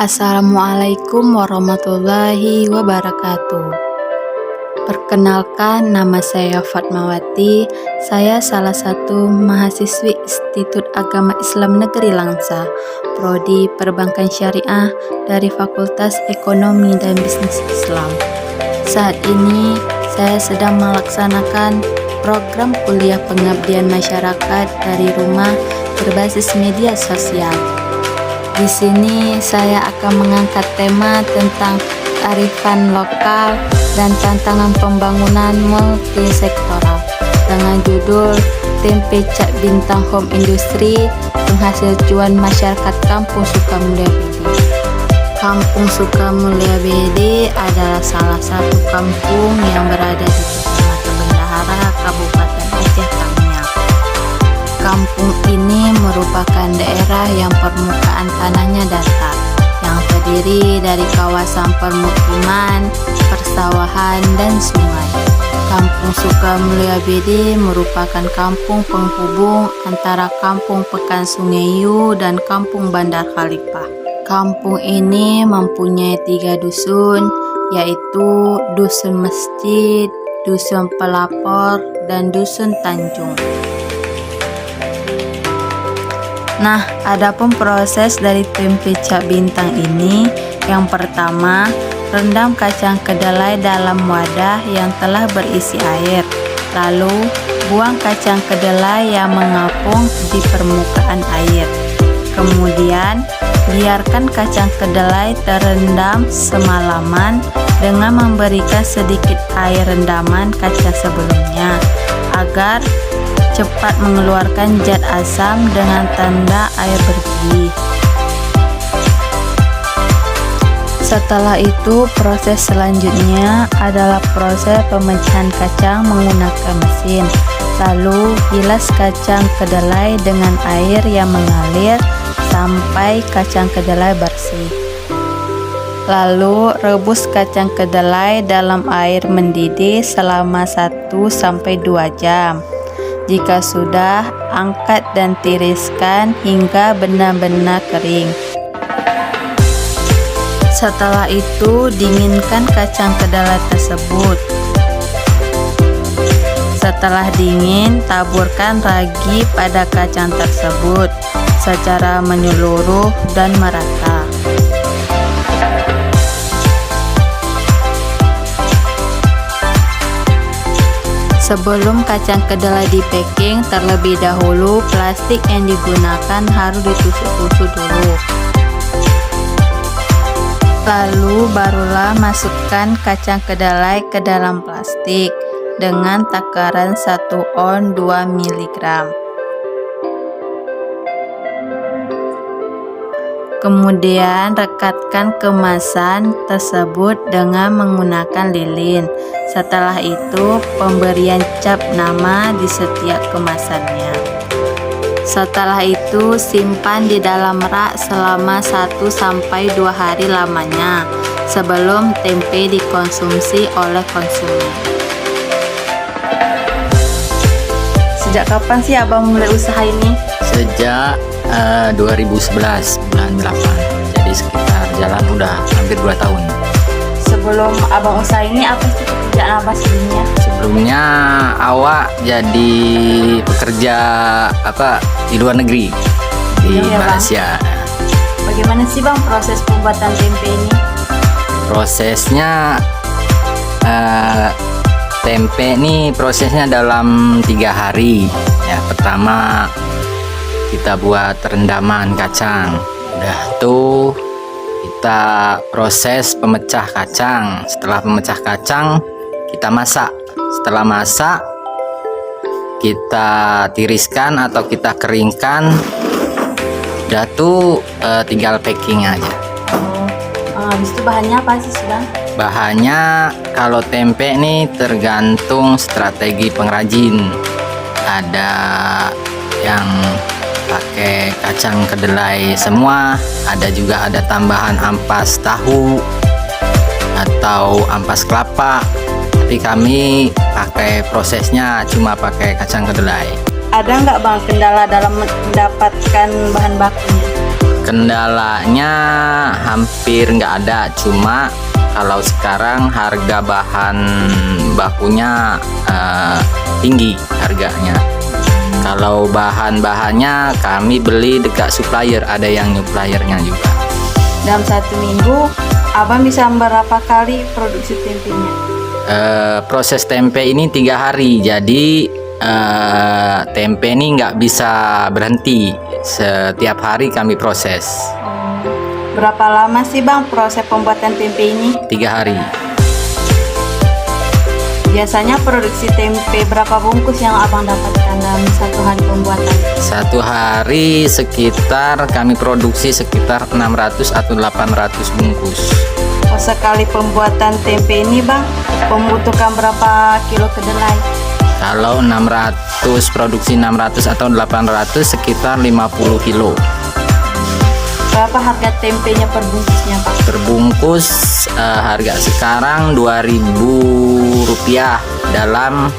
Assalamualaikum warahmatullahi wabarakatuh. Perkenalkan, nama saya Fatmawati. Saya salah satu mahasiswi Institut Agama Islam Negeri Langsa, Prodi Perbankan Syariah dari Fakultas Ekonomi dan Bisnis Islam. Saat ini saya sedang melaksanakan program kuliah pengabdian masyarakat dari rumah berbasis media sosial. Di sini saya akan mengangkat tema tentang kearifan lokal dan tantangan pembangunan multisektoral dengan judul Tempe Cak Bintang Home Industry, penghasil cuan masyarakat Kampung Sukamulia BD. Kampung Sukamulia BD adalah salah satu kampung yang berada di Kecamatan Bendahara, Kabupaten Aceh Tamiang. Kampung ini merupakan daerah yang permukaan tanahnya datar, yang terdiri dari kawasan permukiman, persawahan, dan sungai. Kampung Sukamulia BD merupakan kampung penghubung antara Kampung Pekan Sungaiyu dan Kampung Bandar Khalifah. Kampung ini mempunyai 3 dusun, yaitu Dusun Masjid, Dusun Pelapor, dan Dusun Tanjung. Nah, adapun proses dari tempe Cak Bintang ini, yang pertama, rendam kacang kedelai dalam wadah yang telah berisi air. Lalu, buang kacang kedelai yang mengapung di permukaan air. Kemudian, biarkan kacang kedelai terendam semalaman dengan memberikan sedikit air rendaman kacang sebelumnya, agar cepat mengeluarkan zat asam dengan tanda air bersih. Setelah itu, proses selanjutnya adalah proses pemecahan kacang menggunakan mesin. Lalu, bilas kacang kedelai dengan air yang mengalir sampai kacang kedelai bersih. Lalu, rebus kacang kedelai dalam air mendidih selama 1-2 jam. Jika sudah, angkat dan tiriskan hingga benar-benar kering. Setelah itu, dinginkan kacang kedelai tersebut. Setelah dingin, taburkan ragi pada kacang tersebut secara menyeluruh dan merata. Sebelum kacang kedelai di-packing, terlebih dahulu plastik yang digunakan harus ditusuk-tusuk dulu. Lalu barulah masukkan kacang kedelai ke dalam plastik dengan takaran 1 on 2 mg. Kemudian rekatkan kemasan tersebut dengan menggunakan lilin. Setelah itu, pemberian cap nama di setiap kemasannya. Setelah itu, simpan di dalam rak selama 1-2 hari lamanya sebelum tempe dikonsumsi oleh konsumen. Sejak kapan sih Abang mulai usaha ini? Sejak 2011 bulan 8, jadi sekitar jalan udah hampir 2 tahun. Sebelum Abang usaha ini, apa sih pekerjaan Abang sebelumnya? Sebelumnya awak jadi pekerja di luar negeri, di Malaysia. Bagaimana sih Bang proses pembuatan tempe ini? Prosesnya tempe ini prosesnya dalam 3 hari. Ya, pertama kita buat rendaman kacang, udah tuh kita proses pemecah kacang. Setelah pemecah kacang, kita masak. Setelah masak, kita tiriskan atau kita keringkan. Udah tuh tinggal packing aja. Habis itu bahannya apa sih Bang? Bahannya kalau tempe nih tergantung strategi pengrajin. Ada yang pakai kacang kedelai semua, ada juga ada tambahan ampas tahu atau ampas kelapa, tapi kami pakai prosesnya cuma pakai kacang kedelai. Ada nggak Bang kendala dalam mendapatkan bahan bakunya? Kendalanya hampir nggak ada, cuma kalau sekarang harga bahan bakunya tinggi harganya. Kalau bahan-bahannya kami beli dekat supplier, ada yang suppliernya juga. Dalam 1 minggu, abang bisa berapa kali produksi tempenya? Proses tempe ini 3 hari, jadi tempe ini nggak bisa berhenti. Setiap hari kami proses. Berapa lama sih bang proses pembuatan tempe ini? 3 hari. Biasanya produksi tempe berapa bungkus yang abang dapatkan dalam 1 hari pembuatan? 1 hari sekitar kami produksi sekitar 600 atau 800 bungkus. Sekali pembuatan tempe ini bang membutuhkan berapa kilo kedelai? Kalau 600 produksi 600 atau 800 sekitar 50 kilo. Berapa harga tempenya per bungkusnya Pak? Terbungkus harga sekarang Rp2.000 dalam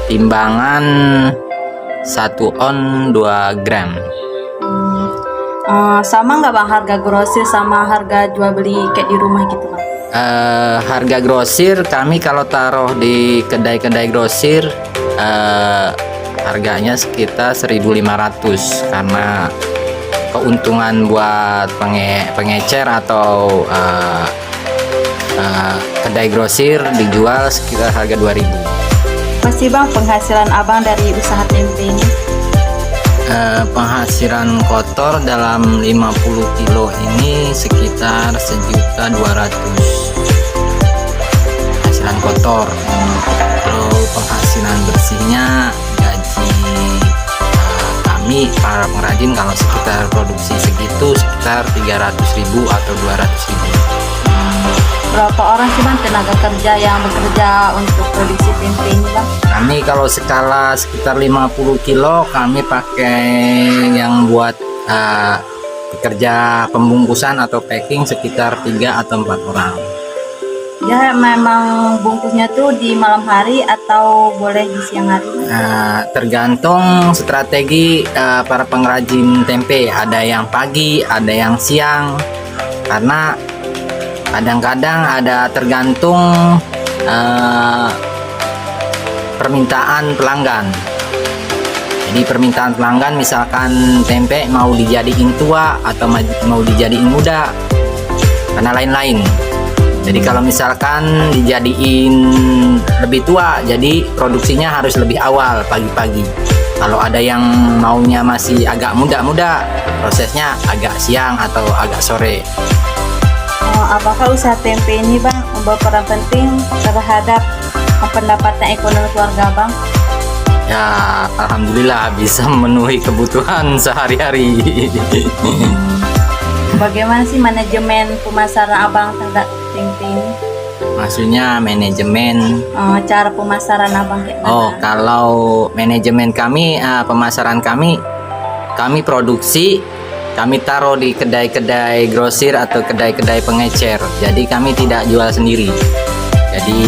timbangan 1 on 2 gram. Sama nggak bang harga grosir sama harga jual beli kayak di rumah gitu bang? Harga grosir kami kalau taruh di kedai-kedai grosir harganya sekitar 1.500 karena keuntungan buat pengecer atau kedai grosir dijual sekitar harga 2.000. Pasti bang penghasilan abang dari usaha tempe ini? Penghasilan kotor dalam 50 kilo ini sekitar 1.200.000 penghasilan kotor. Kalau penghasilan bersihnya gaji kami para pengrajin kalau sekitar produksi segitu sekitar 300.000 atau 200.000. Berapa orang sih bang tenaga kerja yang bekerja untuk produksi tempe ini bang? Kami kalau skala sekitar 50 kilo kami pakai yang buat pekerja pembungkusan atau packing sekitar 3 atau 4 orang. Ya memang bungkusnya tuh di malam hari atau boleh di siang hari? Tergantung strategi para pengrajin tempe, ada yang pagi, ada yang siang, karena kadang-kadang ada tergantung permintaan pelanggan. Jadi permintaan pelanggan misalkan tempe mau dijadiin tua atau mau dijadiin muda, karena lain-lain. Jadi kalau misalkan dijadiin lebih tua, jadi produksinya harus lebih awal pagi-pagi. Kalau ada yang maunya masih agak muda-muda, prosesnya agak siang atau agak sore. Apakah usaha tempe ini bang membawa peran penting terhadap pendapatan ekonomi keluarga bang? Ya alhamdulillah bisa memenuhi kebutuhan sehari-hari. Bagaimana sih manajemen pemasaran abang terhadap tempe ini? Maksudnya manajemen cara pemasaran abang kayak mana? Kalau manajemen kami pemasaran kami produksi, kami taruh di kedai-kedai grosir atau kedai-kedai pengecer. Jadi kami tidak jual sendiri. Jadi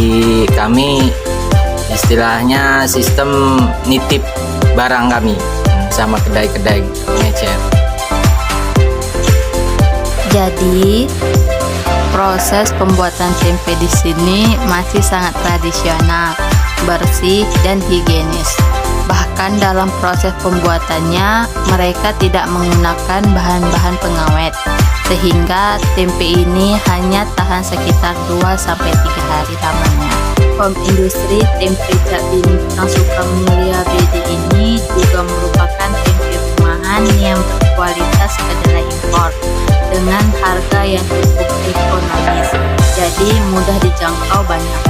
kami istilahnya sistem nitip barang kami sama kedai-kedai pengecer. Jadi proses pembuatan tempe di sini masih sangat tradisional, bersih dan higienis. Bahkan dalam proses pembuatannya mereka tidak menggunakan bahan-bahan pengawet, sehingga tempe ini hanya tahan sekitar 2-3 hari lamanya. Home industri tempe Cak Bintang Sukamulia BD ini juga merupakan tempe rumahan yang berkualitas kedelai impor dengan harga yang cukup ekonomis, jadi mudah dijangkau banyak